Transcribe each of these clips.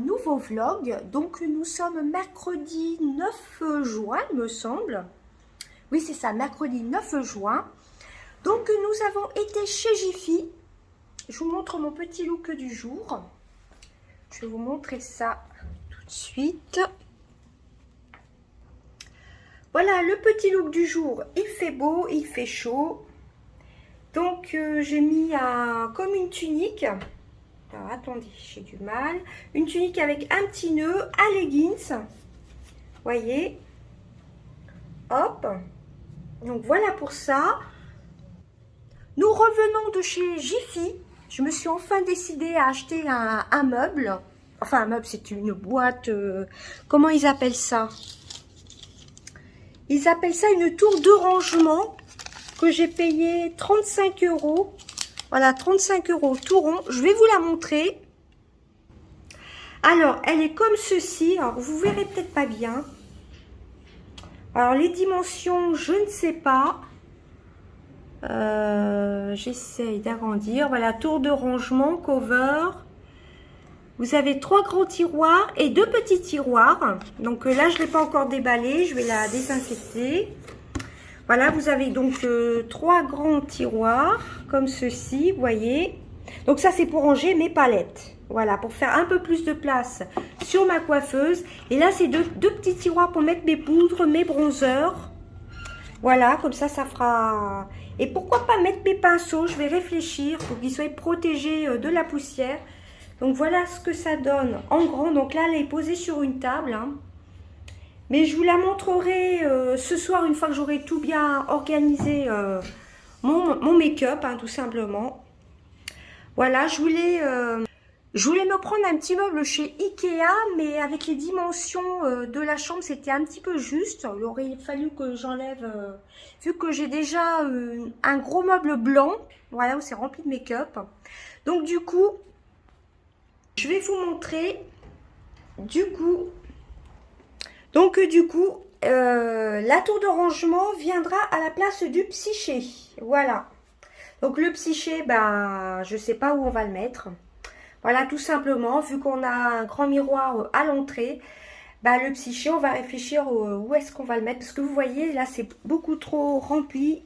nouveau vlog. Donc nous sommes mercredi 9 juin, il me semble. Oui, c'est ça, mercredi 9 juin. Donc nous avons été chez Jiffy. Je vous montre mon petit look du jour. Je vais vous montrer ça tout de suite. Voilà le petit look du jour. Il fait beau, il fait chaud. Donc j'ai mis comme une tunique. Alors attendez, j'ai du mal. Une tunique avec un petit nœud, un leggings. Voyez. Hop. Donc voilà pour ça. Nous revenons de chez Jiffy. Je me suis enfin décidée à acheter un meuble. Enfin un meuble, c'est une boîte. Comment ils appellent ça? Ils appellent ça une tour de rangement que j'ai payé 35 €. Voilà, 35 € tout rond. Je vais vous la montrer. Alors, elle est comme ceci. Alors, vous verrez peut-être pas bien. Alors, les dimensions, je ne sais pas. J'essaye d'agrandir. Voilà, tour de rangement, cover. Vous avez 3 grands tiroirs et 2 petits tiroirs. Donc là, je ne l'ai pas encore déballé. Je vais la désinfecter. Voilà, vous avez donc 3 grands tiroirs comme ceci, vous voyez. Donc ça, c'est pour ranger mes palettes. Voilà, pour faire un peu plus de place sur ma coiffeuse. Et là, c'est deux petits tiroirs pour mettre mes poudres, mes bronzers. Voilà, comme ça, ça fera... Et pourquoi pas mettre mes pinceaux? Je vais réfléchir pour qu'ils soient protégés de la poussière. Donc voilà ce que ça donne en grand. Donc là, elle est posée sur une table, hein. Mais je vous la montrerai ce soir, une fois que j'aurai tout bien organisé mon make-up, hein, tout simplement. Voilà, je voulais me prendre un petit meuble chez Ikea, mais avec les dimensions de la chambre, c'était un petit peu juste. Il aurait fallu que j'enlève, vu que j'ai déjà un gros meuble blanc, voilà, où c'est rempli de make-up. Donc du coup, je vais vous montrer, du coup, la tour de rangement viendra à la place du psyché. Voilà. Donc le psyché, ben, je sais pas où on va le mettre. Voilà, tout simplement, vu qu'on a un grand miroir à l'entrée, ben, le psyché, on va réfléchir où est-ce qu'on va le mettre. Parce que vous voyez, là, c'est beaucoup trop rempli.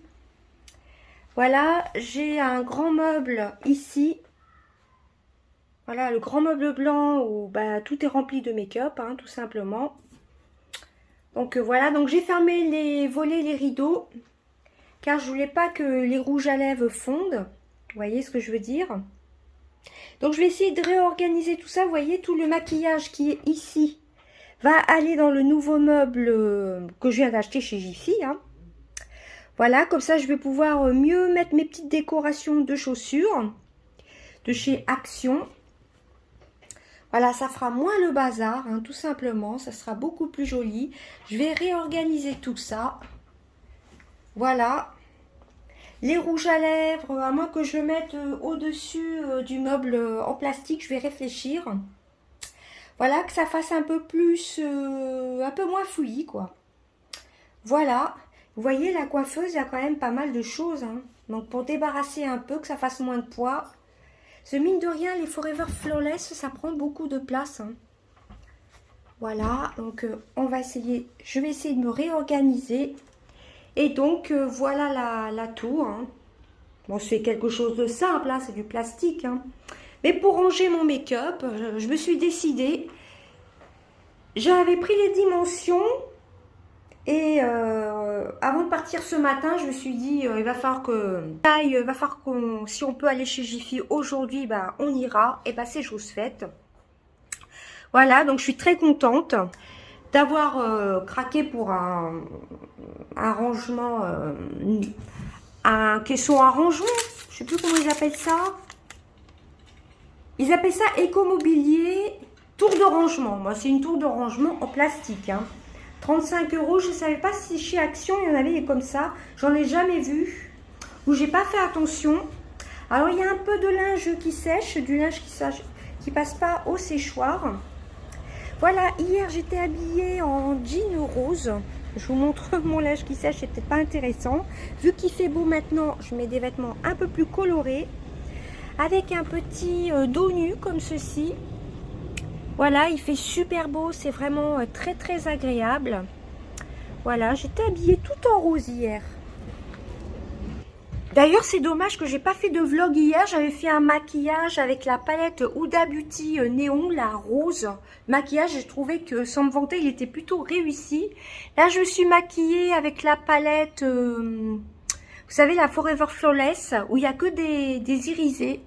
Voilà, j'ai un grand meuble ici. Voilà, le grand meuble blanc où ben, tout est rempli de make-up, hein, tout simplement. Donc voilà, donc j'ai fermé les volets, les rideaux, car je voulais pas que les rouges à lèvres fondent. Vous voyez ce que je veux dire? Donc je vais essayer de réorganiser tout ça. Vous voyez, tout le maquillage qui est ici va aller dans le nouveau meuble que je viens d'acheter chez Jiffy, hein. Voilà, comme ça je vais pouvoir mieux mettre mes petites décorations de chaussures de chez Action. Voilà, ça fera moins le bazar, hein, tout simplement. Ça sera beaucoup plus joli. Je vais réorganiser tout ça. Voilà. Les rouges à lèvres, à moins que je le mette au-dessus du meuble en plastique, je vais réfléchir. Voilà, que ça fasse un peu plus, un peu moins fouillis, quoi. Voilà. Vous voyez, la coiffeuse, il y a quand même pas mal de choses, hein. Donc, pour débarrasser un peu, que ça fasse moins de poids... Ce mine de rien, les Forever Flawless, ça prend beaucoup de place, hein. Voilà, donc on va essayer, je vais essayer de me réorganiser. Et donc voilà la tour, hein. Bon, c'est quelque chose de simple, hein, c'est du plastique, hein. Mais pour ranger mon make-up, je me suis décidée. J'avais pris les dimensions. Et avant de partir ce matin, je me suis dit, il va falloir que si on peut aller chez Jiffy aujourd'hui, bah, on ira. Et bah, c'est chose faite. Voilà, donc je suis très contente d'avoir craqué pour un rangement, un caisson à rangement. Je sais plus comment ils appellent ça. Ils appellent ça écomobilier tour de rangement. Moi, c'est une tour de rangement en plastique, hein. 35 €, je ne savais pas si chez Action il y en avait des comme ça. J'en ai jamais vu. Ou j'ai pas fait attention. Alors il y a un peu de linge qui sèche, du linge qui passe pas au séchoir. Voilà, hier j'étais habillée en jean rose. Je vous montre mon linge qui sèche, c'est peut-être pas intéressant. Vu qu'il fait beau maintenant, je mets des vêtements un peu plus colorés. Avec un petit dos nu comme ceci. Voilà, il fait super beau, c'est vraiment très très agréable. Voilà, j'étais habillée tout en rose hier. D'ailleurs, c'est dommage que j'ai pas fait de vlog hier. J'avais fait un maquillage avec la palette Huda Beauty Néon, la rose. Maquillage, j'ai trouvé que, sans me vanter, il était plutôt réussi. Là, je me suis maquillée avec la palette, vous savez, la Forever Flawless, où il n'y a que des irisés.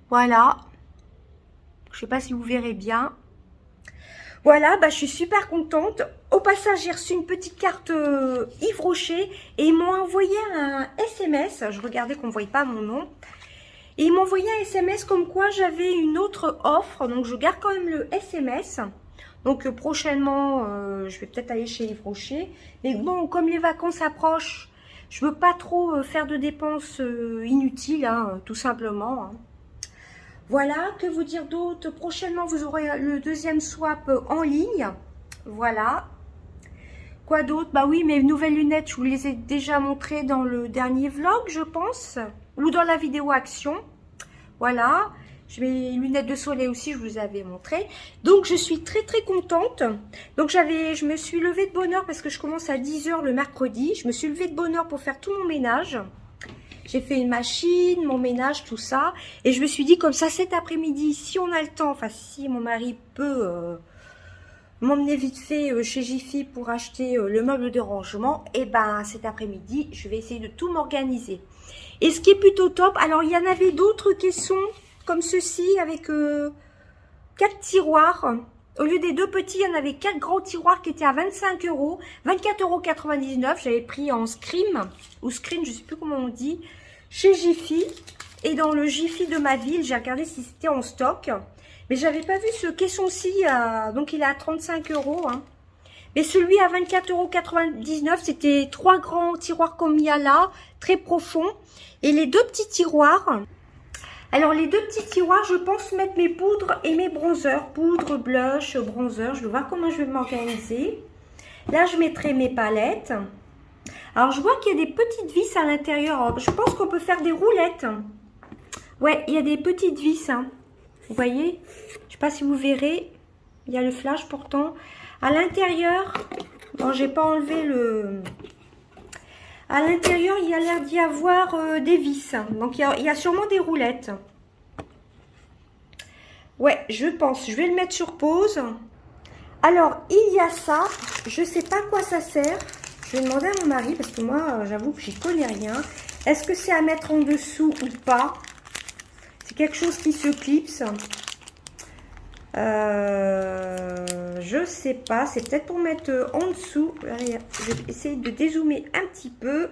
Voilà. Je sais pas si vous verrez bien. Voilà, bah, je suis super contente. Au passage, j'ai reçu une petite carte Yves Rocher et ils m'ont envoyé un SMS. Je regardais qu'on ne voyait pas mon nom. Et ils m'ont envoyé un SMS comme quoi j'avais une autre offre. Donc, je garde quand même le SMS. Donc, prochainement, je vais peut-être aller chez Yves Rocher. Mais bon, comme les vacances approchent, je veux pas trop faire de dépenses inutiles, hein, tout simplement. Hein. Voilà, que vous dire d'autre? Prochainement, vous aurez le deuxième swap en ligne. Voilà. Quoi d'autre? Bah oui, mes nouvelles lunettes, je vous les ai déjà montrées dans le dernier vlog, je pense. Ou dans la vidéo action. Voilà. Mes lunettes de soleil aussi, je vous avais montré. Donc, je suis très très contente. Donc, je me suis levée de bonne heure parce que je commence à 10 h le mercredi. Je me suis levée de bonne heure pour faire tout mon ménage. J'ai fait une machine, mon ménage, tout ça. Et je me suis dit, comme ça, cet après-midi, si on a le temps, enfin, si mon mari peut m'emmener vite fait chez Jiffy pour acheter le meuble de rangement, et ben, cet après-midi, je vais essayer de tout m'organiser. Et ce qui est plutôt top, alors, il y en avait d'autres caissons comme ceci, avec 4 tiroirs. Au lieu des 2 petits, il y en avait 4 grands tiroirs qui étaient à 25 €, 24,99 €. J'avais pris en scrim, ou screen, je ne sais plus comment on dit, chez Jiffy. Et dans le Jiffy de ma ville, j'ai regardé si c'était en stock. Mais j'avais pas vu ce caisson-ci, donc il est à 35 €. Hein. Mais celui à 24,99 €, c'était 3 grands tiroirs comme il y a là, très profonds. Et les 2 petits tiroirs... Alors, les 2 petits tiroirs, je pense mettre mes poudres et mes bronzers. Poudre, blush, bronzer. Je vais voir comment je vais m'organiser. Là, je mettrai mes palettes. Alors, je vois qu'il y a des petites vis à l'intérieur. Je pense qu'on peut faire des roulettes. Ouais, il y a des petites vis. Hein. Vous voyez? Je ne sais pas si vous verrez. Il y a le flash pourtant. À l'intérieur, bon, j'ai pas enlevé le... À l'intérieur, il y a l'air d'y avoir des vis. Donc, il y a sûrement des roulettes. Ouais, je pense. Je vais le mettre sur pause. Alors, il y a ça. Je ne sais pas à quoi ça sert. Je vais demander à mon mari parce que moi, j'avoue que j'y connais rien. Est-ce que c'est à mettre en dessous ou pas? C'est quelque chose qui se clipse. Je sais pas, c'est peut-être pour mettre en dessous. Je vais essayer de dézoomer un petit peu.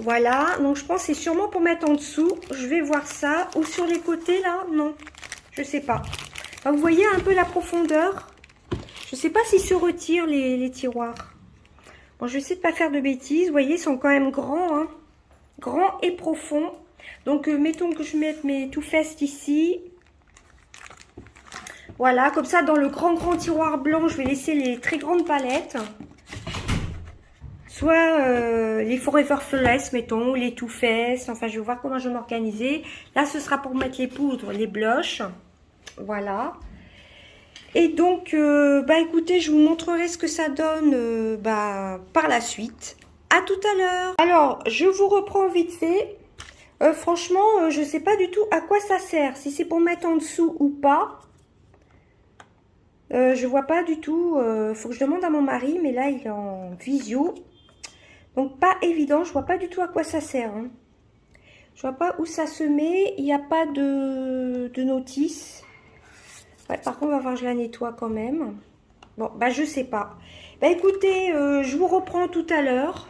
Voilà, donc je pense que c'est sûrement pour mettre en dessous. Je vais voir ça. Ou sur les côtés là, non, je sais pas. Alors, vous voyez un peu la profondeur. Je sais pas s'ils se retirent les tiroirs. Bon, je vais essayer de pas faire de bêtises. Vous voyez, ils sont quand même grands, hein. Grands et profonds. Donc mettons que je mette mes Too Faced ici. Voilà, comme ça, dans le grand tiroir blanc, je vais laisser les très grandes palettes. Soit les Forever Flawless, mettons, les Too Faced. Enfin, je vais voir comment je vais m'organiser. Là, ce sera pour mettre les poudres, les blushs. Voilà. Et donc, bah écoutez, je vous montrerai ce que ça donne par la suite. À tout à l'heure. Alors, je vous reprends vite fait. Franchement, je ne sais pas du tout à quoi ça sert. Si c'est pour mettre en dessous ou pas. Je vois pas du tout, faut que je demande à mon mari, mais là il est en visio. Donc pas évident, je vois pas du tout à quoi ça sert. Hein. Je vois pas où ça se met, il n'y a pas de notice. Ouais, par contre, on va voir, je la nettoie quand même. Bon, bah je sais pas. Bah écoutez, je vous reprends tout à l'heure.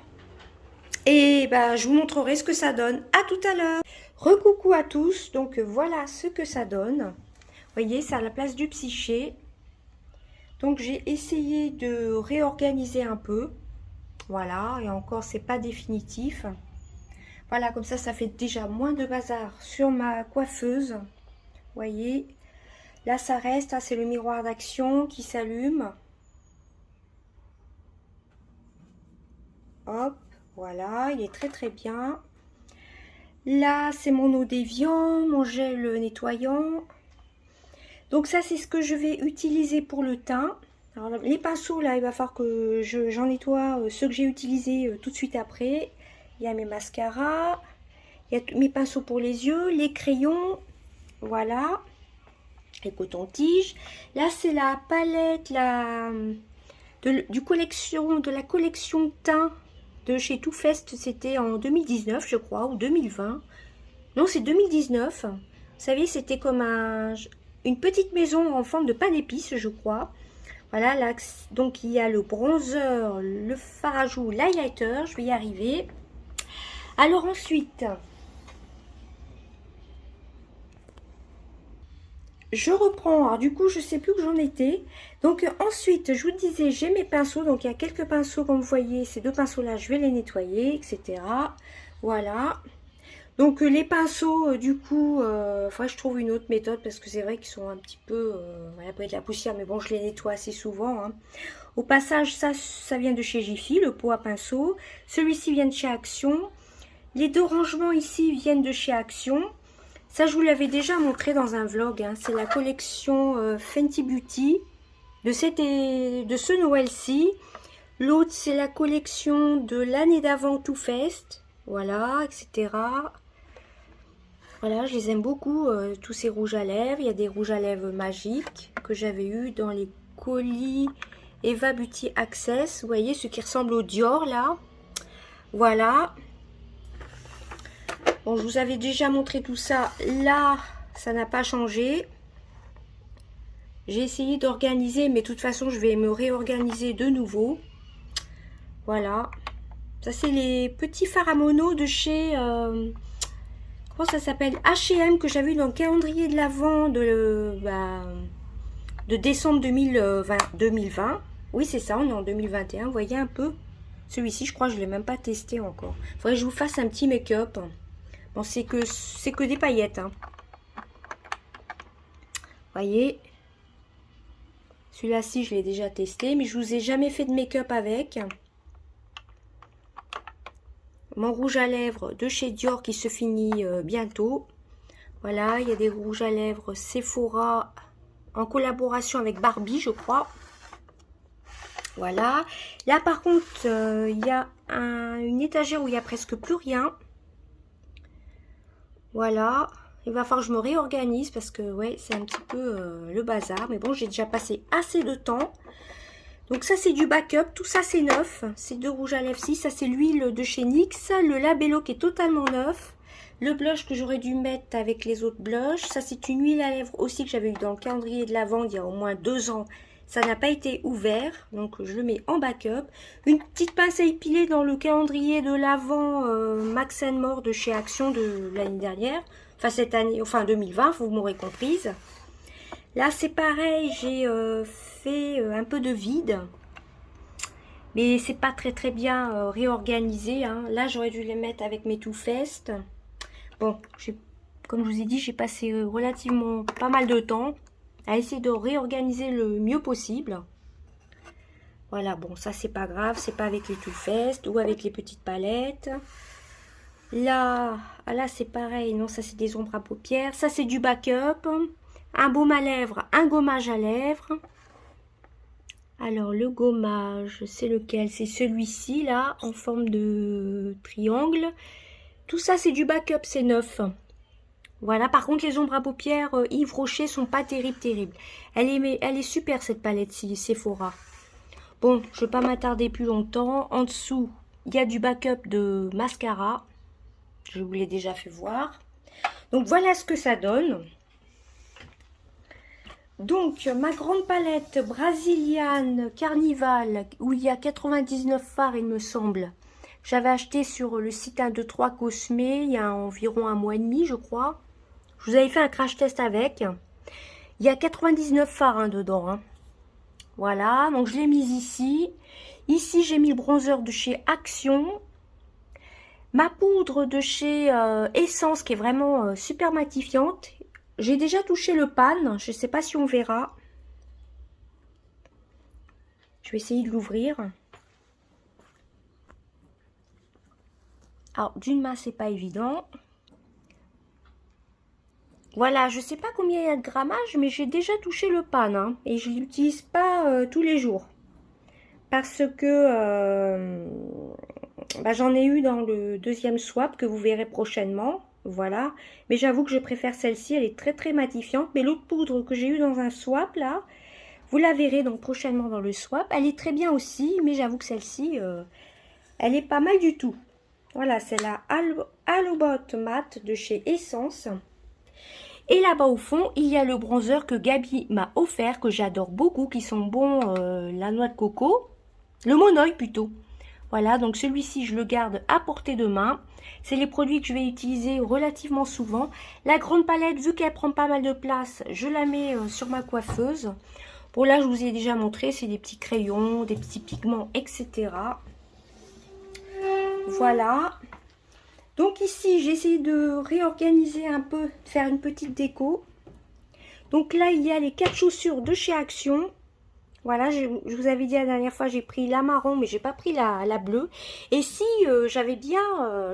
Et bah je vous montrerai ce que ça donne. À tout à l'heure. Recoucou à tous, donc voilà ce que ça donne. Vous voyez, c'est à la place du Psyché. Donc, j'ai essayé de réorganiser un peu. Voilà, et encore, c'est pas définitif. Voilà, comme ça fait déjà moins de bazar sur ma coiffeuse. Vous voyez, là, ça reste. C'est le miroir d'action qui s'allume. Hop, voilà, il est très très bien. Là, c'est mon eau déviant, mon gel nettoyant. Donc ça, c'est ce que je vais utiliser pour le teint. Alors, les pinceaux, là, il va falloir que j'en nettoie ceux que j'ai utilisés tout de suite après. Il y a mes mascaras, il y a mes pinceaux pour les yeux, les crayons, voilà, les cotons-tiges. Là, c'est la palette de la collection teint de chez Too Faced. C'était en 2019, je crois, ou 2020. Non, c'est 2019. Vous savez, c'était comme une petite maison en forme de pain d'épices, je crois. Voilà, là, donc il y a le bronzer, le fard à joues, l'highlighter, je vais y arriver. Alors ensuite, je reprends, alors du coup je sais plus où j'en étais. Donc ensuite, je vous disais, j'ai mes pinceaux, donc il y a quelques pinceaux comme vous voyez, ces deux pinceaux là, je vais les nettoyer, etc. Voilà. Donc les pinceaux, du coup, enfin je trouve une autre méthode parce que c'est vrai qu'ils sont un petit peu, après de la poussière, mais bon je les nettoie assez souvent. Hein. Au passage, ça vient de chez Jiffy, le pot à pinceau. Celui-ci vient de chez Action. Les deux rangements ici viennent de chez Action. Ça je vous l'avais déjà montré dans un vlog, hein. C'est la collection Fenty Beauty de ce Noël-ci. L'autre c'est la collection de l'année d'avant Too Faced, voilà, etc. Voilà, je les aime beaucoup, tous ces rouges à lèvres. Il y a des rouges à lèvres magiques que j'avais eu dans les colis Eva Beauty Access. Vous voyez, ceux qui ressemblent au Dior, là. Voilà. Bon, je vous avais déjà montré tout ça. Là, ça n'a pas changé. J'ai essayé d'organiser, mais de toute façon, je vais me réorganiser de nouveau. Voilà. Ça, c'est les petits fards à mono de chez... comment ça s'appelle, H&M, que j'avais eu dans le calendrier de l'Avent de décembre 2020. Oui, c'est ça, on est en 2021. Vous voyez un peu. Celui-ci, je crois que je ne l'ai même pas testé encore. Il faudrait que je vous fasse un petit make-up. Bon, c'est que des paillettes. Hein. Vous voyez. Celui-là-ci, je l'ai déjà testé, mais je ne vous ai jamais fait de make-up avec. Mon rouge à lèvres de chez Dior qui se finit bientôt. Voilà, il y a des rouges à lèvres Sephora en collaboration avec Barbie, je crois. Voilà. Là, par contre, il y a une étagère où il n'y a presque plus rien. Voilà. Il va falloir que je me réorganise parce que, ouais, c'est un petit peu le bazar. Mais bon, j'ai déjà passé assez de temps. Donc ça, c'est du backup. Tout ça, c'est neuf. C'est deux rouges à lèvres-ci. Ça, c'est l'huile de chez NYX. Le Labello qui est totalement neuf. Le blush que j'aurais dû mettre avec les autres blushs. Ça, c'est une huile à lèvres aussi que j'avais eu dans le calendrier de l'Avent il y a au moins 2 ans. Ça n'a pas été ouvert. Donc, je le mets en backup. Une petite pince à épiler dans le calendrier de l'Avent Max & More de chez Action de l'année dernière. Enfin, cette année, enfin 2020, vous m'aurez comprise. Là, c'est pareil. J'ai fait un peu de vide. Mais c'est pas très bien réorganisé. Hein. Là, j'aurais dû les mettre avec mes Too Faced. Bon, comme je vous ai dit, j'ai passé relativement pas mal de temps à essayer de réorganiser le mieux possible. Voilà, bon, ça c'est pas grave, c'est pas avec les Too Faced ou avec les petites palettes. Là, c'est pareil, non, ça c'est des ombres à paupières. Ça c'est du backup, un baume à lèvres, un gommage à lèvres. Alors, le gommage, c'est lequel? C'est celui-ci, là, en forme de triangle. Tout ça, c'est du backup, c'est neuf. Voilà, par contre, les ombres à paupières Yves Rocher sont pas terribles. Elle est super, cette palette-ci, Sephora. Bon, je vais pas m'attarder plus longtemps. En dessous, il y a du backup de mascara. Je vous l'ai déjà fait voir. Donc, voilà ce que ça donne. Donc, ma grande palette Brazilian Carnival, où il y a 99 fards, il me semble. J'avais acheté sur le site 1, 2, 3 Cosmé, il y a environ 1 mois et demi, je crois. Je vous avais fait un crash test avec. Il y a 99 fards hein, dedans. Hein. Voilà, donc je l'ai mise ici. Ici, j'ai mis le bronzer de chez Action. Ma poudre de chez Essence, qui est vraiment super matifiante. J'ai déjà touché le pan, je ne sais pas si on verra. Je vais essayer de l'ouvrir. Alors, d'une main, c'est pas évident. Voilà, je sais pas combien il y a de grammage, mais j'ai déjà touché le pan, hein, et je l'utilise pas tous les jours. Parce que bah, j'en ai eu dans le deuxième swap que vous verrez prochainement. Voilà. Mais j'avoue que je préfère celle-ci. Elle est très très matifiante. Mais l'autre poudre que j'ai eu dans un swap là, vous la verrez donc prochainement dans le swap. Elle est très bien aussi. Mais j'avoue que celle-ci, elle est pas mal du tout. Voilà, c'est la Halobot Matte de chez Essence. Et là-bas au fond, il y a le bronzer que Gabi m'a offert, que j'adore beaucoup, qui sont bons, la noix de coco. Le monoeil plutôt. Voilà, donc celui-ci, je le garde à portée de main. C'est les produits que je vais utiliser relativement souvent. La grande palette, vu qu'elle prend pas mal de place, je la mets sur ma coiffeuse. Bon, là, je vous ai déjà montré, c'est des petits crayons, des petits pigments, etc. Voilà. Donc ici, j'ai essayé de réorganiser un peu, de faire une petite déco. Donc là, il y a les 4 chaussures de chez Action. Voilà, je vous avais dit la dernière fois, j'ai pris la marron, mais j'ai pas pris la bleue. Et si j'avais bien,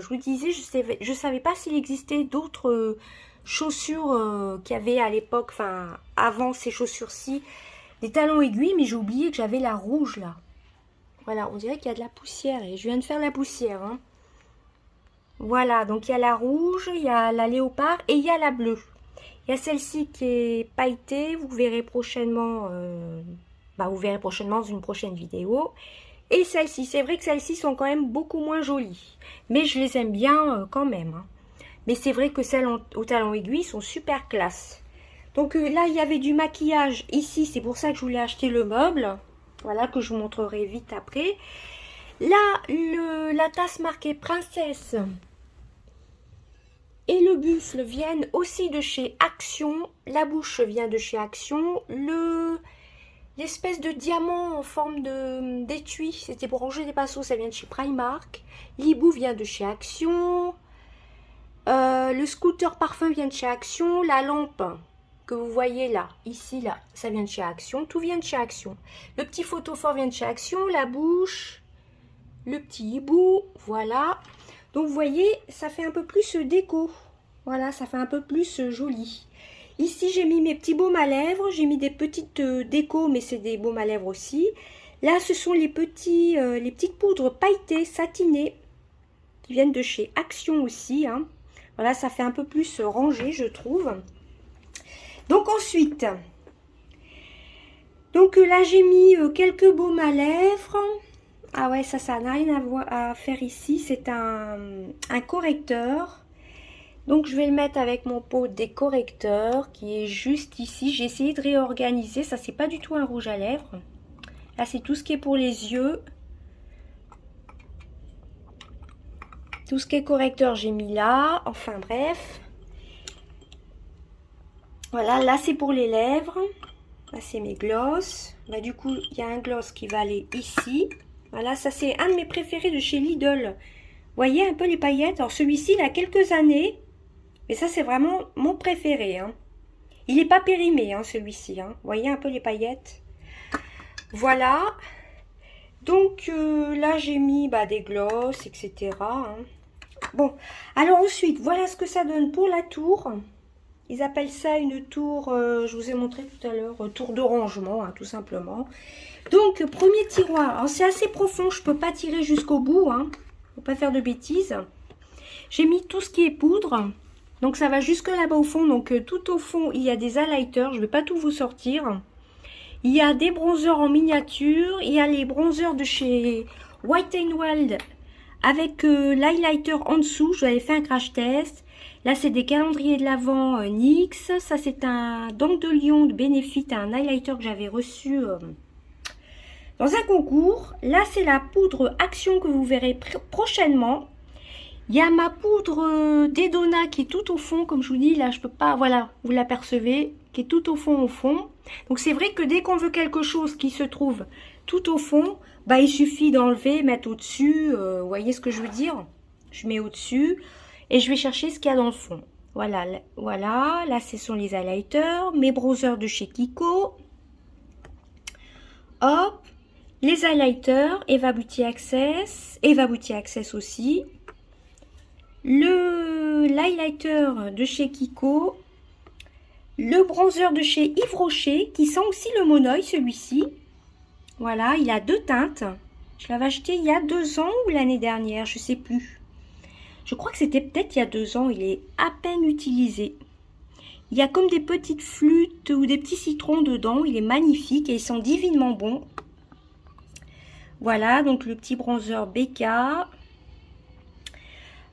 je vous disais, je savais pas s'il existait d'autres chaussures qu'il y avait à l'époque, enfin avant ces chaussures-ci, des talons aiguilles, mais j'ai oublié que j'avais la rouge là. Voilà, on dirait qu'il y a de la poussière et je viens de faire la poussière. Hein. Voilà, donc il y a la rouge, il y a la léopard et il y a la bleue. Il y a celle-ci qui est pailletée, vous verrez prochainement. Vous verrez prochainement dans une prochaine vidéo. Et celles-ci, c'est vrai que celles-ci sont quand même beaucoup moins jolies. Mais je les aime bien quand même. Hein. Mais c'est vrai que celles au talon aiguille sont super classe. Donc là, il y avait du maquillage ici. C'est pour ça que je voulais acheter le meuble. Voilà, que je vous montrerai vite après. Là, la tasse marquée princesse et le buffle viennent aussi de chez Action. La bouche vient de chez Action. L'espèce de diamant en forme d'étui, c'était pour ranger des pinceaux, ça vient de chez Primark. L'hibou vient de chez Action. Le scooter parfum vient de chez Action. La lampe que vous voyez là, ici, là, ça vient de chez Action. Tout vient de chez Action. Le petit photophore vient de chez Action. La bouche, le petit hibou, voilà. Donc vous voyez, ça fait un peu plus déco. Voilà, ça fait un peu plus joli. Ici, j'ai mis mes petits baumes à lèvres. J'ai mis des petites décos, mais c'est des baumes à lèvres aussi. Là, ce sont les petites poudres pailletées, satinées, qui viennent de chez Action aussi. Hein. Voilà, ça fait un peu plus rangé, je trouve. Donc ensuite, là, j'ai mis quelques baumes à lèvres. Ah ouais, ça n'a rien à faire ici. C'est un correcteur. Donc, je vais le mettre avec mon pot des correcteurs qui est juste ici. J'ai essayé de réorganiser. Ça, c'est pas du tout un rouge à lèvres. Là, c'est tout ce qui est pour les yeux. Tout ce qui est correcteur, j'ai mis là. Enfin, bref. Voilà, là, c'est pour les lèvres. Là, c'est mes gloss. Là, du coup, il y a un gloss qui va aller ici. Voilà, ça, c'est un de mes préférés de chez Lidl. Vous voyez un peu les paillettes. Alors, celui-ci, il a quelques années. Mais ça, c'est vraiment mon préféré. Hein. Il n'est pas périmé, hein, celui-ci. Hein. Vous voyez un peu les paillettes. Voilà. Donc, là, j'ai mis des gloss, etc. Hein. Bon, alors ensuite, voilà ce que ça donne pour la tour. Ils appellent ça une tour, je vous ai montré tout à l'heure, tour de rangement, hein, tout simplement. Donc, premier tiroir. Alors, c'est assez profond, je ne peux pas tirer jusqu'au bout. Hein. Faut pas faire de bêtises. J'ai mis tout ce qui est poudre. Donc ça va jusque là-bas au fond. Donc tout au fond, il y a des highlighters. Je ne vais pas tout vous sortir. Il y a des bronzers en miniature. Il y a les bronzers de chez White n Wild avec l'highlighter en dessous. Je vous avais fait un crash test. Là, c'est des calendriers de l'Avent NYX. Ça, c'est un Dent de Lion de Benefit, un highlighter que j'avais reçu dans un concours. Là, c'est la poudre Action que vous verrez prochainement. Il y a ma poudre d'Edona qui est tout au fond, comme je vous dis, là je peux pas, voilà, vous l'apercevez, qui est tout au fond, Donc c'est vrai que dès qu'on veut quelque chose qui se trouve tout au fond, il suffit d'enlever, mettre au-dessus, vous voyez ce que je veux dire? Je mets au-dessus et je vais chercher ce qu'il y a dans le fond. Voilà, voilà, là ce sont les highlighters, mes bronzers de chez Kiko. Hop, les highlighters, Eva Beauty Access aussi. L'highlighter de chez Kiko. le bronzer de chez Yves Rocher, qui sent aussi le monoeil, celui-ci. Voilà, il a 2 teintes. Je l'avais acheté il y a 2 ans ou l'année dernière, je sais plus. Je crois que c'était peut-être il y a 2 ans, il est à peine utilisé. Il y a comme des petites flûtes ou des petits citrons dedans, il est magnifique et il sent divinement bon. Voilà, donc le petit bronzer BK.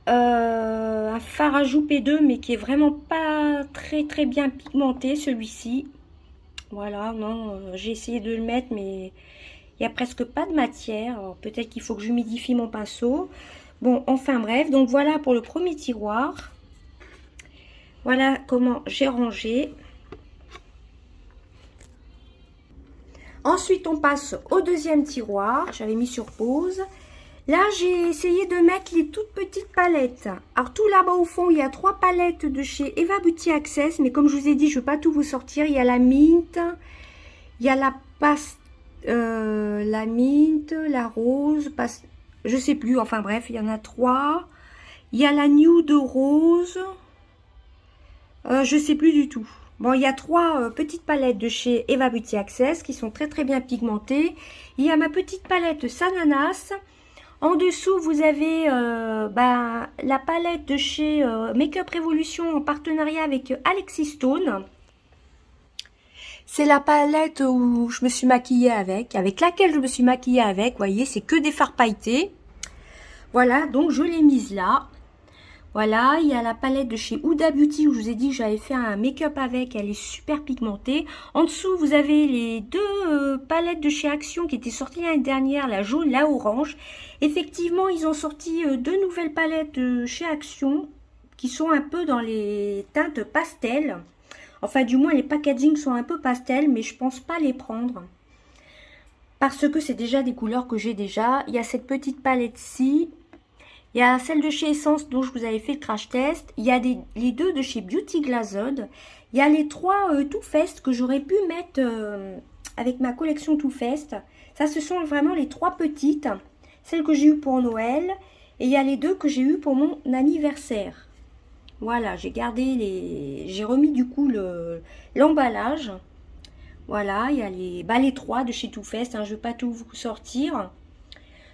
Un fard à joues P2, mais qui est vraiment pas très bien pigmenté, celui-ci. Voilà, non, j'ai essayé de le mettre, mais il n'y a presque pas de matière. Peut-être qu'il faut que j'humidifie mon pinceau. Bon, enfin bref, donc voilà pour le premier tiroir. Voilà comment j'ai rangé. Ensuite, on passe au deuxième tiroir. J'avais mis sur pause. Là, j'ai essayé de mettre les toutes petites palettes. Alors, tout là-bas au fond, il y a 3 palettes de chez Eva Beauty Access. Mais comme je vous ai dit, je ne vais pas tout vous sortir. Il y a la mint, il y a la mint, la rose, je sais plus. Enfin bref, il y en a 3. Il y a la nude rose. Je sais plus du tout. Bon, il y a 3 petites palettes de chez Eva Beauty Access qui sont très bien pigmentées. Il y a ma petite palette Sananas. En dessous, vous avez la palette de chez Make-up Revolution en partenariat avec Alexis Stone. C'est la palette où je me suis maquillée avec laquelle je me suis maquillée avec. Vous voyez, c'est que des fards pailletés. Voilà, donc je l'ai mise là. Voilà, il y a la palette de chez Huda Beauty où je vous ai dit que j'avais fait un make-up avec. Elle est super pigmentée. En dessous, vous avez les 2 palettes de chez Action qui étaient sorties l'année dernière, la jaune, la orange. Effectivement, ils ont sorti 2 nouvelles palettes de chez Action qui sont un peu dans les teintes pastel. Enfin, du moins, les packaging sont un peu pastel, mais je pense pas les prendre. Parce que c'est déjà des couleurs que j'ai déjà. Il y a cette petite palette-ci. Il y a celle de chez Essence dont je vous avais fait le crash test. Il y a les 2 de chez Beauty Glazed. Il y a les 3 Too Faced que j'aurais pu mettre avec ma collection Too Faced. Ça, ce sont vraiment les 3 petites. Celles que j'ai eues pour Noël. Et il y a les 2 que j'ai eues pour mon anniversaire. Voilà, j'ai gardé j'ai remis du coup l'emballage. Voilà, il y a les 3 de chez Too Faced. Hein, je ne vais pas tout vous sortir.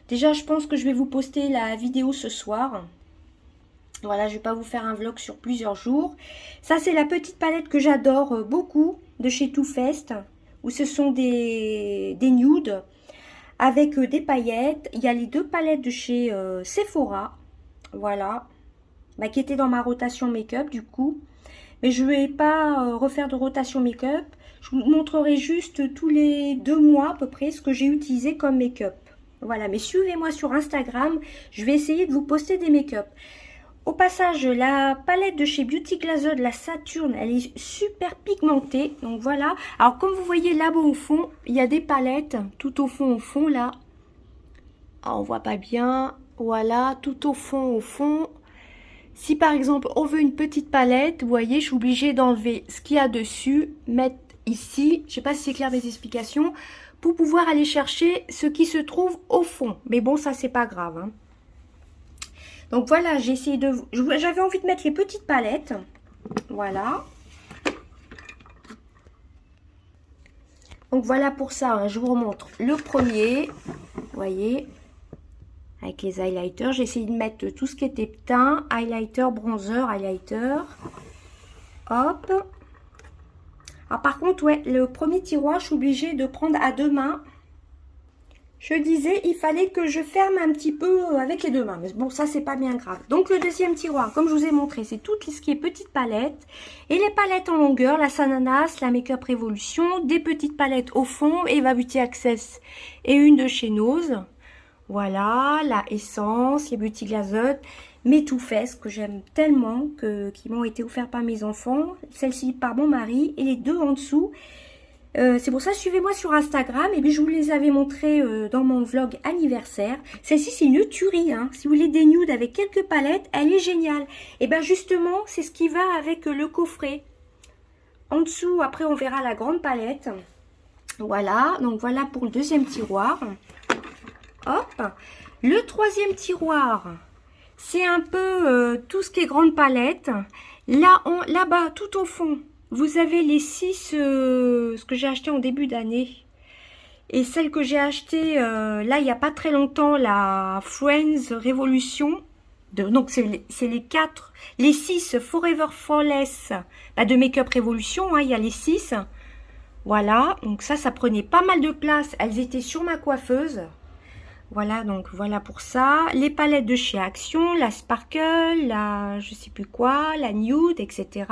Déjà, je pense que je vais vous poster la vidéo ce soir. Voilà, je ne vais pas vous faire un vlog sur plusieurs jours. Ça, c'est la petite palette que j'adore beaucoup de chez Too Faced. Où ce sont des nudes avec des paillettes. Il y a les 2 palettes de chez Sephora. Voilà. Qui étaient dans ma rotation make-up du coup. Mais je ne vais pas refaire de rotation make-up. Je vous montrerai juste tous les 2 mois à peu près ce que j'ai utilisé comme make-up. Voilà, mais suivez-moi sur Instagram, je vais essayer de vous poster des make-up. Au passage, la palette de chez Beauty Glazed, la Saturne, elle est super pigmentée. Donc voilà, alors comme vous voyez là-bas au fond, il y a des palettes tout au fond là. Ah, on voit pas bien, voilà, tout au fond. Si par exemple on veut une petite palette, vous voyez, je suis obligée d'enlever ce qu'il y a dessus, mettre ici, je sais pas si c'est clair mes explications, pour pouvoir aller chercher ce qui se trouve au fond. Mais bon, ça, c'est pas grave. Hein. Donc voilà, j'ai essayé de... J'avais envie de mettre les petites palettes. Voilà. Donc voilà pour ça, hein, je vous remontre le premier. Vous voyez, avec les highlighters. J'ai essayé de mettre tout ce qui était teint, highlighter, bronzer, highlighter. Hop. Alors par contre, ouais, le premier tiroir, je suis obligée de prendre à 2 mains. Je disais, il fallait que je ferme un petit peu avec les 2 mains. Mais bon, ça, c'est pas bien grave. Donc, le deuxième tiroir, comme je vous ai montré, c'est tout ce qui est petites palettes. Et les palettes en longueur, la Sananas, la Make-up Revolution, des petites palettes au fond, Eva Beauty Access et une de chez Nose. Voilà, la Essence, les Beauty Glazed, mes Too Faced que j'aime tellement, qui m'ont été offerts par mes enfants. Celle-ci par mon mari et les 2 en dessous. C'est pour ça, suivez-moi sur Instagram. Et puis, je vous les avais montrés dans mon vlog anniversaire. Celle-ci, c'est une tuerie. Hein. Si vous voulez des nudes avec quelques palettes, elle est géniale. Et bien, justement, c'est ce qui va avec le coffret. En dessous, après, on verra la grande palette. Voilà. Donc, voilà pour le deuxième tiroir. Hop. Le troisième tiroir, c'est un peu tout ce qui est grande palette. Là-bas, tout au fond, vous avez les 6, ce que j'ai acheté en début d'année. Et celle que j'ai achetée, là, il n'y a pas très longtemps, la Friends Revolution. Donc, c'est les 4, les 6 Forever Flawless bah, de Make Up Revolution. Hein, il y a les 6. Voilà, donc ça prenait pas mal de place. Elles étaient sur ma coiffeuse. Voilà, donc voilà pour ça. Les palettes de chez Action, la Sparkle, la je sais plus quoi, la Nude, etc.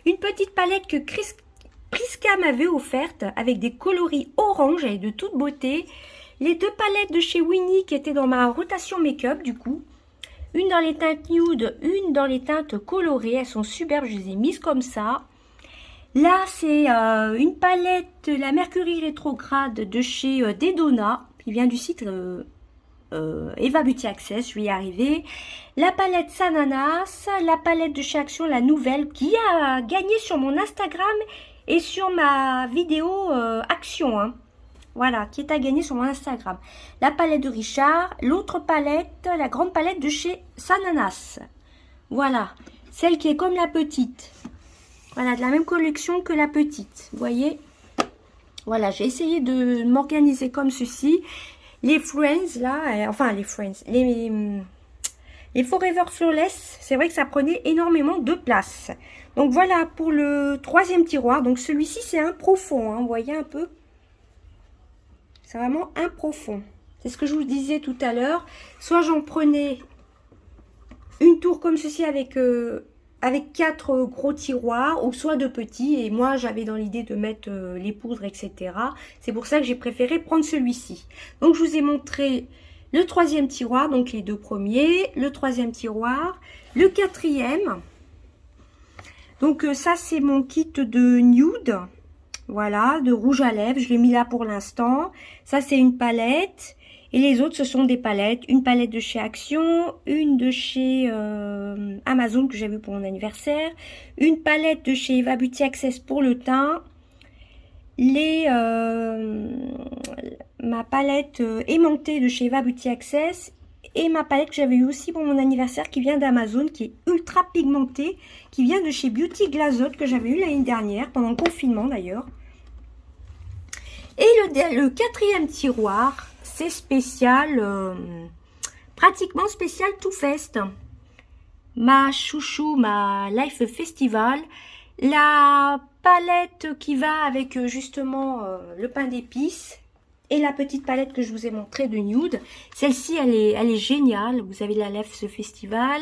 Une petite palette que Priska m'avait offerte avec des coloris orange et de toute beauté. Les 2 palettes de chez Winnie qui étaient dans ma rotation make-up du coup. Une dans les teintes nude, une dans les teintes colorées. Elles sont superbes, je les ai mises comme ça. Là, c'est une palette, la Mercury Rétrograde de chez Dedona, qui vient du site Eva Beauty Access, je vais y arriver. La palette Sananas, la palette de chez Action, la nouvelle, qui a gagné sur mon Instagram et sur ma vidéo Action. Hein. Voilà, qui est à gagner sur mon Instagram. La palette de Richard, l'autre palette, la grande palette de chez Sananas. Voilà, celle qui est comme la petite. Voilà, de la même collection que la petite. Vous voyez? Voilà, j'ai essayé de m'organiser comme ceci. Les Friends, là, enfin les Friends, les Forever Flawless, c'est vrai que ça prenait énormément de place. Donc voilà pour le 3e tiroir. Donc celui-ci, c'est un profond, hein, vous voyez un peu? C'est vraiment un profond. C'est ce que je vous disais tout à l'heure. Soit j'en prenais une tour comme ceci avec 4 gros tiroirs, ou soit de petits, et moi j'avais dans l'idée de mettre les poudres, etc. C'est pour ça que j'ai préféré prendre celui-ci. Donc je vous ai montré le 3e tiroir, donc les 2 premiers, le 3e tiroir, le 4e. Donc ça c'est mon kit de nude, voilà, de rouge à lèvres, je l'ai mis là pour l'instant. Ça c'est une palette. Et les autres, ce sont des palettes. Une palette de chez Action, une de chez Amazon que j'ai vue pour mon anniversaire, une palette de chez Eva Beauty Access pour le teint, ma palette aimantée de chez Eva Beauty Access et ma palette que j'avais eu aussi pour mon anniversaire qui vient d'Amazon, qui est ultra pigmentée, qui vient de chez Beauty Glazotte que j'avais eu l'année dernière, pendant le confinement d'ailleurs. Et le 4e tiroir, c'est spécial, pratiquement spécial Too Faced. Ma chouchou, ma Life Festival. La palette qui va avec justement le pain d'épices. Et la petite palette que je vous ai montrée de nude. Celle-ci, elle est géniale. Vous avez la Life Festival.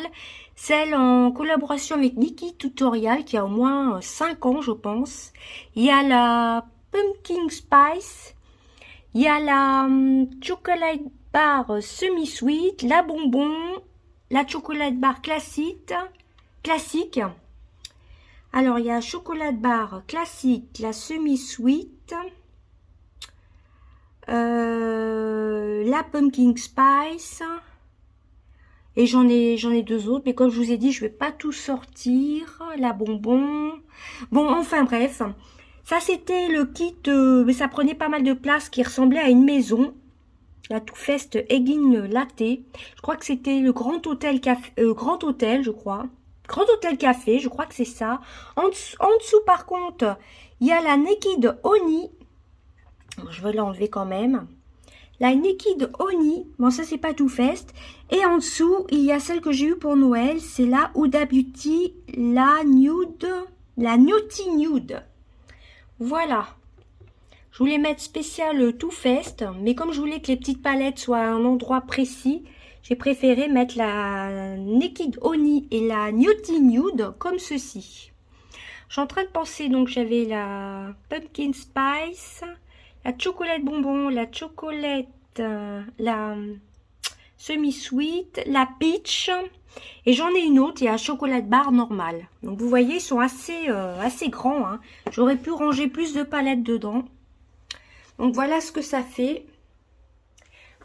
Celle en collaboration avec Nikki Tutorial qui a au moins 5 ans, je pense. Il y a la Pumpkin Spice. Il y a la chocolate bar semi-sweet, la bonbon, la chocolate bar classique. Alors, il y a chocolate bar classique, la semi-sweet, la pumpkin spice. Et j'en ai 2 autres, mais comme je vous ai dit, je vais pas tout sortir. La bonbon. Bon, enfin bref. Ça, c'était le kit, mais ça prenait pas mal de place, qui ressemblait à une maison. La Too Faced Egin Latte. Je crois que c'était le Grand Hôtel Café, Grand Hôtel, je crois. Grand Hôtel Café, je crois que c'est ça. En dessous, par contre, il y a la Naked Honey. Je vais l'enlever quand même. La Naked Honey. Bon, ça, c'est pas Too Faced. Et en dessous, il y a celle que j'ai eue pour Noël. C'est la Huda Beauty, la Nude, la Naughty Nude. Voilà, je voulais mettre spécial Too Faced, mais comme je voulais que les petites palettes soient à un endroit précis, j'ai préféré mettre la Naked Honey et la Naughty Nude comme ceci. Je suis en train de penser, donc j'avais la Pumpkin Spice, la chocolate bonbon, la chocolate, la semi-sweet, la peach, et j'en ai une autre, il y a un chocolat bar normal. Donc vous voyez, ils sont assez grands. Hein. J'aurais pu ranger plus de palettes dedans. Donc voilà ce que ça fait.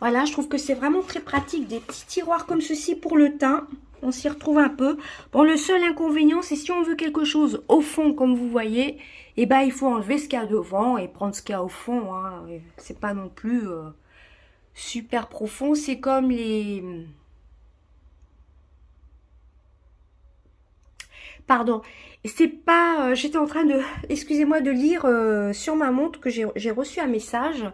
Voilà, je trouve que c'est vraiment très pratique. Des petits tiroirs comme ceci pour le teint. On s'y retrouve un peu. Bon, le seul inconvénient, c'est si on veut quelque chose au fond, comme vous voyez, eh ben, il faut enlever ce qu'il y a devant et prendre ce qu'il y a au fond. Hein. C'est pas non plus super profond. C'est comme les... pardon, c'est pas, j'étais en train de, excusez-moi, de lire sur ma montre que j'ai reçu un message.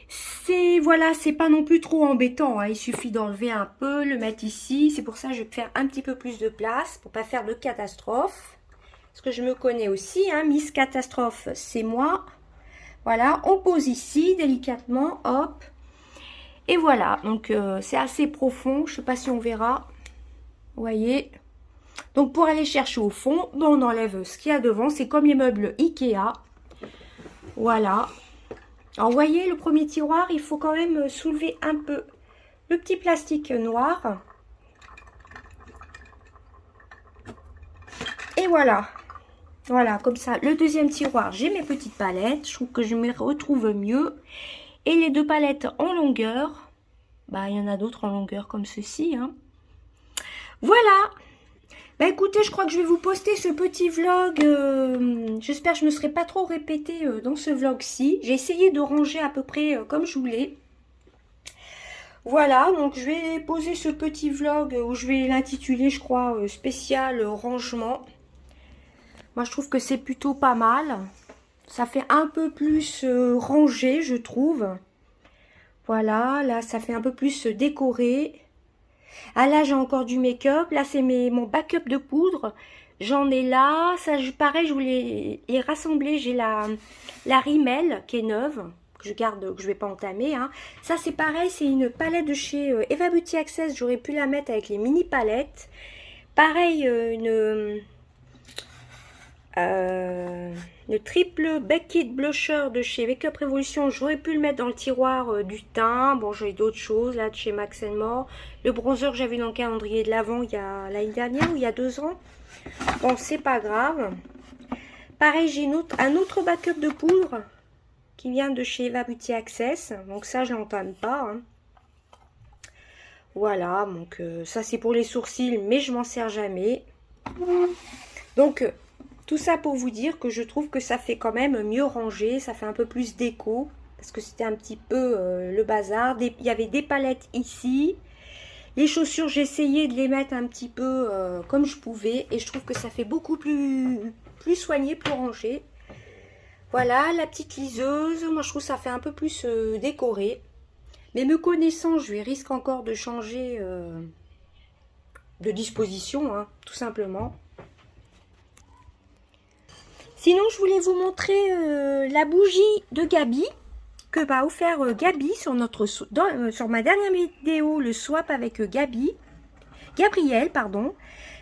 C'est, voilà, c'est pas non plus trop embêtant, hein. Il suffit d'enlever un peu, le mettre ici. C'est pour ça que je vais faire un petit peu plus de place pour pas faire de catastrophe. Parce que je me connais aussi, hein, Miss Catastrophe, c'est moi. Voilà, on pose ici délicatement, hop. Et voilà, donc c'est assez profond, je sais pas si on verra. Vous voyez. Donc pour aller chercher au fond, ben, on enlève ce qu'il y a devant. C'est comme les meubles Ikea. Voilà. Alors vous voyez, le premier tiroir, il faut quand même soulever un peu le petit plastique noir. Et voilà. Voilà, comme ça. Le deuxième tiroir, j'ai mes petites palettes. Je trouve que je me retrouve mieux. Et les deux palettes en longueur. Bah, il y en a d'autres en longueur comme ceci, hein. Voilà. Bah écoutez, je crois que je vais vous poster ce petit vlog. J'espère que je ne me serai pas trop répétée dans ce vlog-ci. J'ai essayé de ranger à peu près comme je voulais. Voilà, donc je vais poser ce petit vlog où je vais l'intituler, je crois, spécial rangement. Moi, je trouve que c'est plutôt pas mal. Ça fait un peu plus rangé, je trouve. Voilà, là, ça fait un peu plus décoré. Ah là, j'ai encore du make-up. Là, c'est mon backup de poudre. J'en ai là. Ça, pareil, je voulais les rassembler. J'ai la Rimmel qui est neuve, que je garde, que je vais pas entamer, hein. Ça, c'est pareil, c'est une palette de chez Eva Beauty Access. J'aurais pu la mettre avec les mini palettes. Pareil, le triple Beckett Blusher de chez Make Up Revolution, j'aurais pu le mettre dans le tiroir du teint. Bon, j'ai d'autres choses là de chez Max More. Le bronzer que j'avais dans le calendrier de l'Avent il y a l'année dernière ou il y a 2 ans. Bon, c'est pas grave. Pareil, j'ai un autre backup de poudre qui vient de chez Eva Beauty Access. Donc ça, je l'entame pas, hein. Voilà, donc ça c'est pour les sourcils, mais je m'en sers jamais. Donc tout ça pour vous dire que je trouve que ça fait quand même mieux rangé, ça fait un peu plus déco, parce que c'était un petit peu le bazar. Il y avait des palettes ici. Les chaussures, j'ai essayé de les mettre un petit peu comme je pouvais, et je trouve que ça fait beaucoup plus soigné, plus rangé. Voilà, la petite liseuse, moi je trouve que ça fait un peu plus décoré. Mais me connaissant, je risque encore de changer de disposition, hein, tout simplement. Sinon, je voulais vous montrer la bougie de Gabi que m'a offert Gabi sur ma dernière vidéo, le swap avec Gabrielle, pardon.